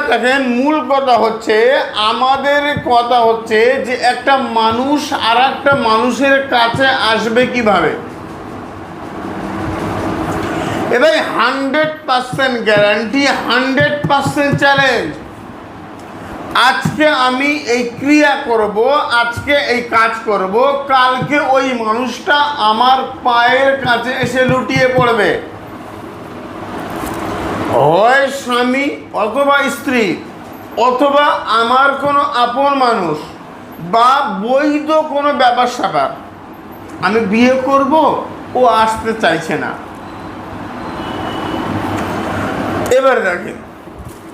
দেখেন, মূল কথা হচ্ছে, আমাদের কথা হচ্ছে যে একটা মানুষ আর একটা মানুষের কাছে আসবে কিভাবে। এবার 100% গ্যারান্টি, 100% চ্যালেঞ্জ। আজকে আমি এই ক্রিয়া করব, আজকে এই কাজ করব, কালকে ওই মানুষটা আমার পায়ের কাছে এসে লুটিয়ে পড়বে। হয় স্বামী অথবা স্ত্রী অথবা আমার কোনো আপন মানুষ বা বৈধ কোনো ব্যাপার স্যাপার, আমি বিয়ে করব, ও আসতে চাইছে না। এবার দেখেন,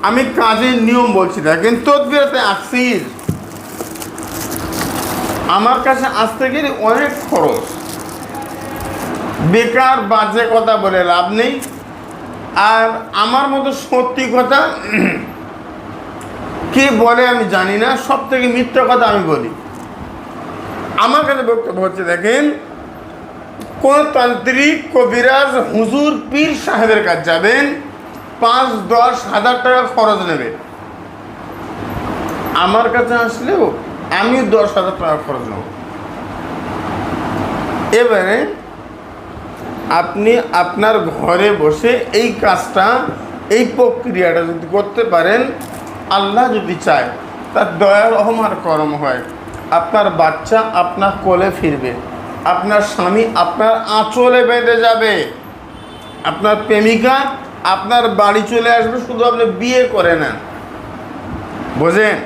আমি কাজের নিয়ম বলছি। দেখেন, তদবিরাতে আসির আমার কাছে আসতে গেলে অনেক খরচ, বেকার বাজে কথা বলে লাভ নেই। আর আমার মতো সত্যি কথা কে বলে আমি জানি না, সব থেকে মিথ্যা কথা আমি বলি। আমার কাছে বক্তব্য হচ্ছে, দেখেন, কোন তান্ত্রিক, কবিরাজ, হুজুর, পীর সাহেবের কাছে যাবেন, 5-10 হাজার টাকা খরচ নেবে। আমার কাছে আসলেও আমি 10,000 টাকা খরচ নেব। এবারে আপনি আপনার ঘরে বসে এই কাজটা, এই প্রক্রিয়াটা যদি করতে পারেন, আল্লাহ যদি চায়, তার দয়া রহমার করম হয়, আপনার বাচ্চা আপনার কোলে ফিরবে, আপনার স্বামী আপনার আঁচলে বেঁধে যাবে, আপনার প্রেমিকা আপনার বাড়ি চলে আসবে, শুধু আপনি বিয়ে করে নেন। বোঝেন?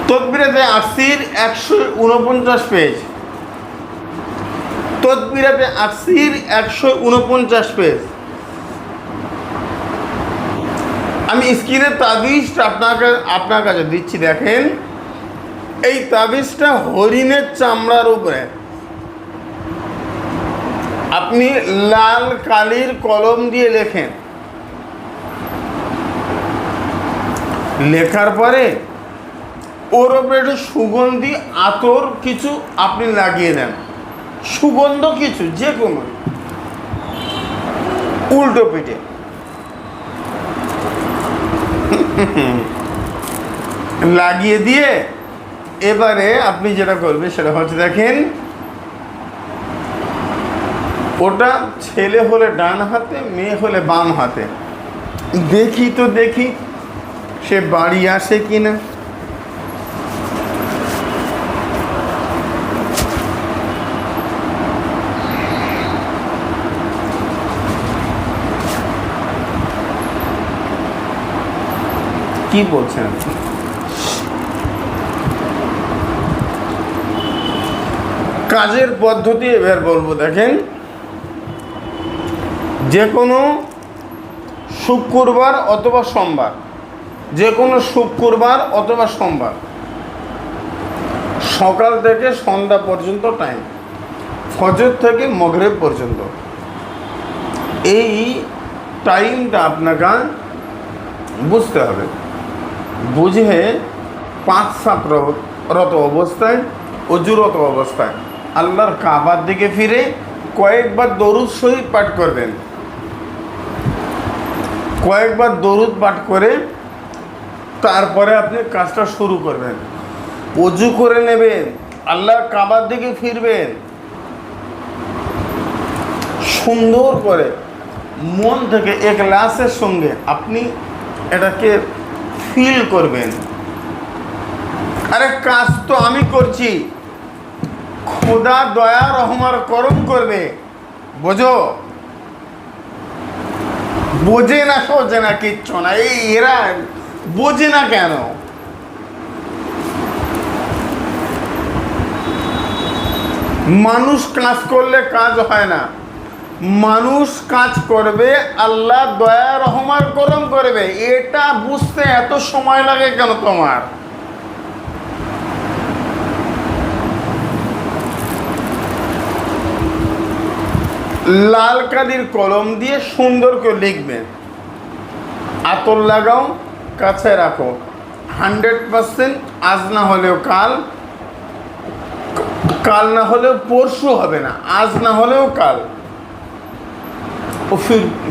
তদবিরাতে আসির 149 পেজ। তদবিরাতে আসির 149 পেজ। আমি স্ক্রিনের তাবিজটা আপনার কাছে দিচ্ছি। দেখেন, এই তাবিজটা হরিণের চামড়ার উপরে আপনি লাল কালির কলম দিয়ে লেখেন। লেখার পরে ওর উপরে একটু সুগন্ধি আতর কিছু আপনি লাগিয়ে দেন, সুগন্ধ কিছু, যে কোনো, উল্টো পিঠে। লাগিয়ে দিয়ে এবারে আপনি যেটা করবেন সেটা হচ্ছে, দেখেন, ওটা ছেলে হলে ডান হাতে, মেয়ে হলে বাম হাতে। দেখি সে বাড়ি আসে কিনা। কি বলছেন? কাজের পদ্ধতি এবার বলবো। দেখেন, যে কোনো শুক্রবার অথবা সোমবার, যে কোনো শুক্রবার অথবা সোমবার সকাল থেকে সন্ধ্যা পর্যন্ত টাইম, ফজর থেকে মাগরিব পর্যন্ত, এই টাইমটা আপনাকে বুঝতে হবে। বুঝে 5-7 রত অবস্থায়, অজুরত অবস্থায় আল্লাহর কাবার দিকে ফিরে কয়েকবার দরুদ শরীফ পাঠ করবেন। কয়েকবার দরুদ পাঠ করে তারপরে আপনি কাজটা শুরু করবেন। অজু করে নেবেন, আল্লাহর কাবার দিকে ফিরবেন, সুন্দর করে মন থেকে ইখলাসের সঙ্গে আপনি এটাকে ফিল করবেন। আরে কাজ তো আমি করছি, খোদা দয়া রহমার করম করবে। বোঝো? বোঝে না, সোঝে না, কিচ্ছু না। এরা বোঝে না কেন? মানুষ কাজ করলে কাজ হয় না, মানুষ কাজ করবে, আল্লাহ দয়া রহমার করম করবে। এটা বুঝতে এত সময় লাগে কেন তোমার? লাল কালির কলম দিয়ে সুন্দর করে লিখবে, আতর লাগাও, কাছে রাখো। 100% আজ না হলেও কাল, কাল না হলেও পরশু হবে না, আজ না হলেও কাল। ও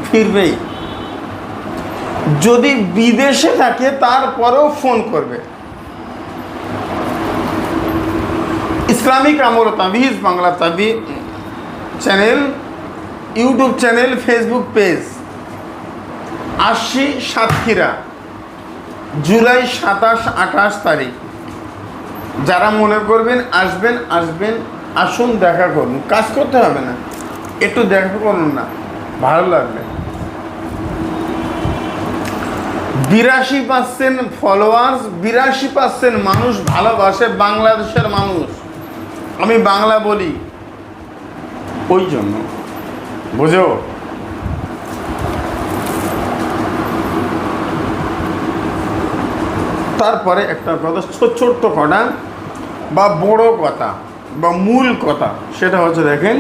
ফিরবেই। যদি বিদেশে থাকে তারপরেও ফোন করবে। ইসলামিক আমল তাবিজ বাংলা তাবিজ channel, YouTube channel, Facebook page. 80 Satkhira, July 27-28 তারিখ। যারা মনে করবেন আসবেন, আসুন, দেখা করুন। কাজ করতে হবে না, একটু দেখা করুন না, ভালো লাগবে। 82% ফলোয়ার্স, 82% মানুষ ভালোবাসে বাংলাদেশের মানুষ। আমি বাংলা বলি ওই জন্য, বুঝো। তারপরে একটা কথা, ছোট্ট কথা বা বড় কথা বা মূল কথা, সেটা হচ্ছে দেখেন,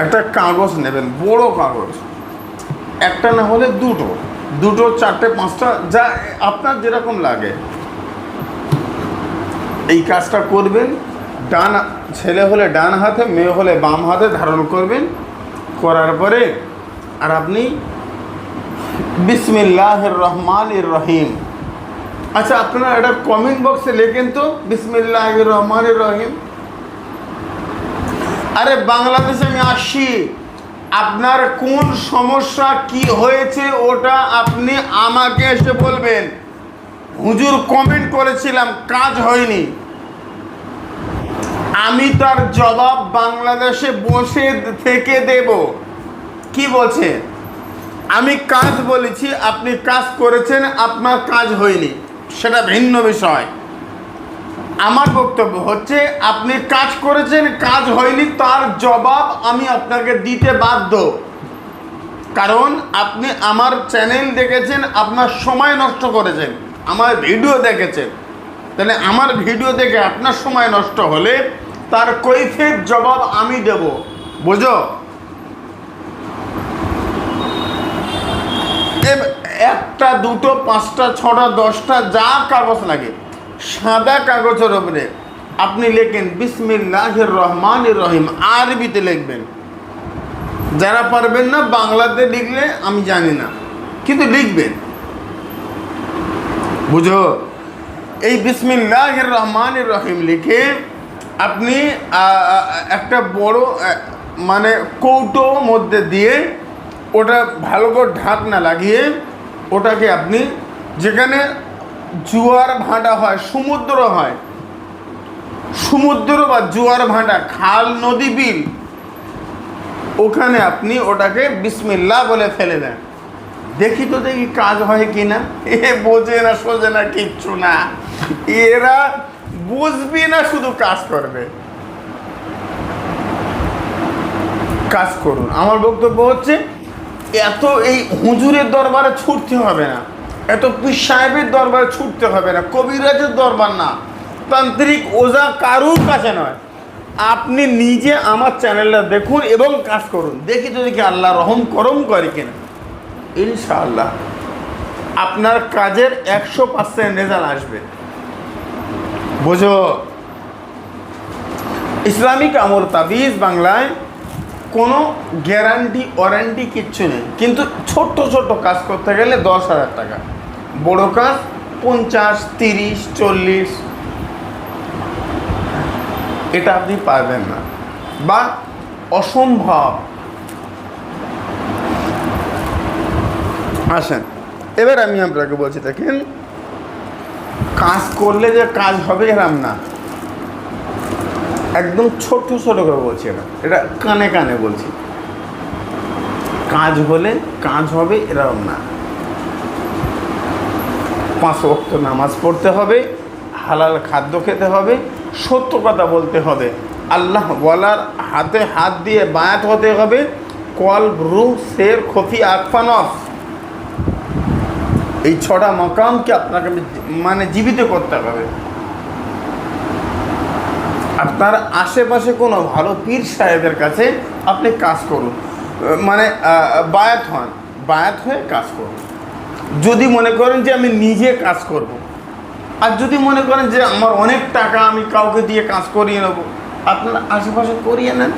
একটা কাগজ নেবেন, বড় কাগজ, একটা না হলে দুটো, চারটে, পাঁচটা, যা আপনার যেরকম লাগে। এই কাজটা করবেন। ছেলে হলে ডান হাতে, মেয়ে হলে বাম হাতে ধারণ করবেন। করার পরে আর আপনি বিসমিল্লাহির রহমানির রহিম, আচ্ছা আপনারা এটা কমেন্ট বক্সে লেখেন তো, বিসমিল্লাহির রহমানির রহিম। আরে বাংলাদেশে আমি আসি, আপনার কোন সমস্যা কি হয়েছে ওটা আপনি আমাকে এসে বলবেন। হুজুর কমেন্ট করেছিলাম, কাজ হয়নি, আমি তার জবাব বাংলাদেশে বসে থেকে দেব। কি বলছে? আমি কাজ বলেছি, আপনি কাজ করেছেন, আপনার কাজ হয়নি, সেটা ভিন্ন বিষয়। আমার বক্তব্য হচ্ছে আপনি কাজ করেছেন, কাজ হয়নি, তার জবাব আমি আপনাকে দিতে বাধ্য। কারণ আপনি আমার চ্যানেল দেখেছেন, আপনার সময় নষ্ট করেছেন, আমার ভিডিও দেখেছেন, তাহলে আমার ভিডিও দেখে আপনার সময় নষ্ট হলে তার কৈফিয়ত জবাব আমি দেব, বুঝো। একটা, দুটো, পাঁচটা, ছটা, 10টা, যা কাগজ লাগে, সাদা কাগজের উপরে আপনি লেখেন বিসমিল্লাহির রহমানির রহিম, আরবিতে লিখবেন। যারা পারবেন না বাংলাতে লিখলে আমি জানি না, কিন্তু লিখবেন, বুঝো। এই বিসমিল্লাহির রহমানির রহিম লিখে আপনি একটা বড় মানে কৌটো মধ্যে দিয়ে ওটা ভালো করে ঢাকনা লাগিয়ে ওটাকে আপনি, যেখানে জোয়ার ভাটা হয়, সমুদ্র বা জোয়ার ভাটা, খাল, নদী, বিল, ওখানে আপনি ওটাকে বিসমিল্লাহ বলে ফেলে দেন। দেখি কাজ হয় কিনা। বোঝে না, সোজে না, কিচ্ছু না, এরা বুঝবি না, শুধু কাজ করবে। কাজ করুন। আমার বক্তব্য হচ্ছে এত এই হুজুরের দরবারে ছুটতে হবে না, এত পীর সাহেবের দরবারে ছুটতে হবে না, কবিরাজের দরবার না, তান্ত্রিক ওজা কারুর কাছে নয়। আপনি নিজে আমার চ্যানেলটা দেখুন এবং কাজ করুন, দেখি কি আল্লাহ রহম করম করে কিনা। ইনশাআল্লাহ আপনার কাজের 100% রেজাল্ট আসবে, বুঝো। ইসলামিক আমল তাবিজ বাংলায় কোনো গ্যারান্টি ওয়ারেন্টি কিচ্ছু নেই, কিন্তু ছোট্ট কাজ করতে গেলে 10,000 টাকা, বড় কাজ 50, 30, 40, এটা আপনি পারবেন না বা অসম্ভব। আসেন এবার আমি আপনাকে বলছি, দেখেন, কাজ করলে যে কাজ হবে এরম না, একদম ছোট করে বলছি, এটা কানে কানে বলছি। কাজ হলে কাজ হবে এরকম না। 5 ওয়াক্ত নামাজ পড়তে হবে, হালাল খাদ্য খেতে হবে, সত্য কথা বলতে হবে, আল্লাহ বলার হাতে হাত দিয়ে বায়াত হতে হবে, কলব, রূহ, শের, খফি, আকফা, নফস, এই 6টা মাকামকে আপনাকে মানে জীবিত করতে হবে। আপনার আশেপাশে কোনো ভালো পীর সাহেবের কাছে আপনি কাজ করুন, মানে বায়াত হয়ে কাজ করুন। যদি মনে করেন যে আমি নিজে কাজ করব, আর যদি মনে করেন যে আমার অনেক টাকা, আমি কাউকে দিয়ে কাজ করিয়ে নেব, আপনার আশেপাশে করিয়ে নেন।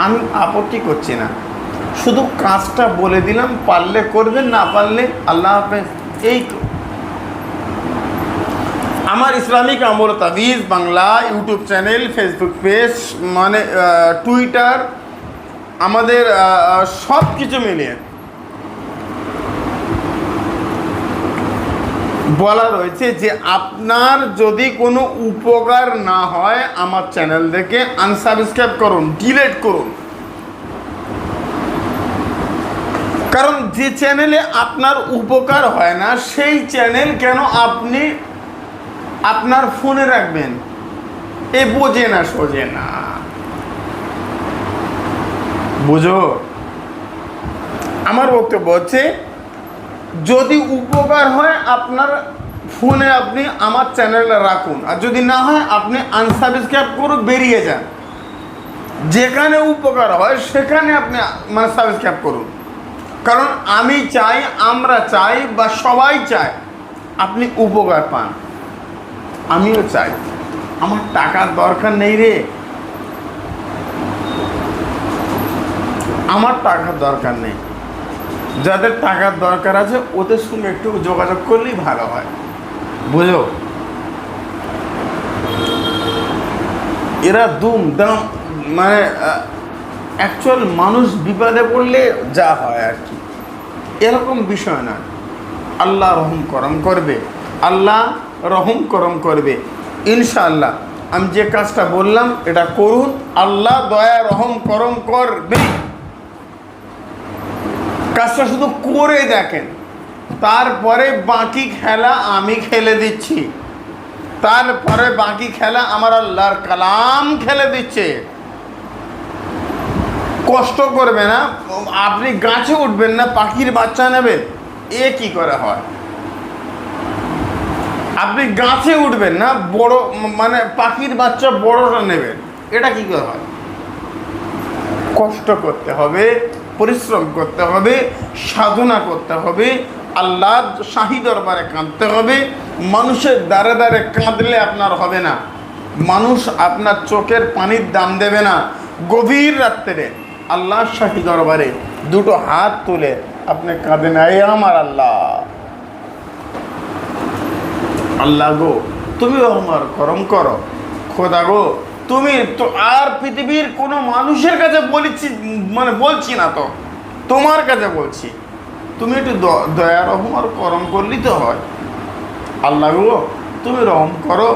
আমি আপত্তি করছি না, শুধু কাজটা বলে দিলাম, পারলে করবেন, না পারলে আল্লাহ হাফেজ। এই তো আমার ইসলামিক আমল তাবিজ Bangla YouTube channel, Facebook page, মানে টুইটার, আমাদের সব কিছু মিলিয়ে বলা রয়েছে যে আপনার যদি কোনো উপকার না হয় আমার চ্যানেল থেকে আনসাবস্ক্রাইব করুন, ডিলিট করুন। কারণ যে চ্যানেলে আপনার উপকার হয় না সেই চ্যানেল কেন আপনি আপনার ফোনে রাখবেন? এ বোঝে না, সোজে না, বুঝো। আমার বক্তব্য হচ্ছে যদি উপকার হয় আপনার ফোনে আপনি আমার চ্যানেলটা রাখুন, আর যদি না হয় আপনি আনসাবস্ক্রাইব করুন, বেরিয়ে যান। যেখানে উপকার হয় সেখানে আপনি মানে সাবস্ক্রাইব করুন। কারণ আমি চাই, আমরা চাই, বা সবাই চায় আপনি উপকার পান। আমিও চাই। আমার টাকার দরকার নেই রে, আমার টাকার দরকার নেই। যাদের টাকার দরকার আছে ওদের সঙ্গে একটু যোগাযোগ করলেই ভালো হয়, বুঝো। এরা দুমদাম মানে অ্যাকচুয়াল মানুষ বিপদে পড়লে যা হয় আর কি, এরকম বিষয় না। আল্লাহ রহম করম করবে, আল্লাহ রহম করম করবে ইনশাআল্লাহ। আমি যে কাজটা বললাম এটা করুন, আল্লাহ দয়া রহম করম করবে। কাজটা শুধু করে দেখেন, তারপরে বাকি খেলা আমি খেলে দিচ্ছি, তারপরে বাকি খেলা আমার আল্লাহর কালাম খেলে দিচ্ছে। কষ্ট করবে না, আপনি গাছে উঠবেন না, পাখির বাচ্চা নেবেন, এ কি করে হয়? আপনি গাছে উঠবেন না, বড় মানে পাখির বাচ্চা বড়টা নেবেন, এটা কি করে হয়? কষ্ট করতে হবে, পরিশ্রম করতে হবে, সাধনা করতে হবে, আল্লাহ শাহী দরবারে কাঁদতে হবে। মানুষের দ্বারে দ্বারে কাঁদলে আপনার হবে না, মানুষ আপনার চোখের পানির দাম দেবে না। গভীর রাত্রে আল্লাহ শাহী দরবারে দুটো হাত তুলে আপনি কাঁদেন, এই আমার আল্লাহ, আল্লাহ গো তুমি আমার করম করো, খোদা গো তুমি তো। আর পৃথিবীর কোনো মানুষের কাছে বলছি মানে বলছি না তো, তোমার কাছে বলছি, তুমি একটু দয়া রহম আর করম করলেই তো হয়। আল্লাহ গো তুমি রহম করো।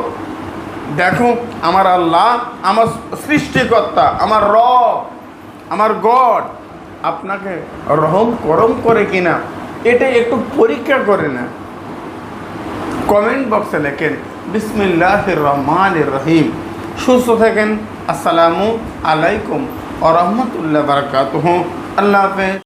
দেখো আমার আল্লাহ, আমার সৃষ্টিকর্তা, আমার রব, আমার গড আপনাকে রহম করম করে কিনা এটা একটু পরীক্ষা করে না। কমেন্ট বক্সে লেখেন বিসমিল্লাহির রহমানির রহিম। সুস্থ থাকেন। আসসালামু আলাইকুম ওয়া রাহমাতুল্লাহি ওয়া বারাকাতুহু। আল্লাহ হাফেজ।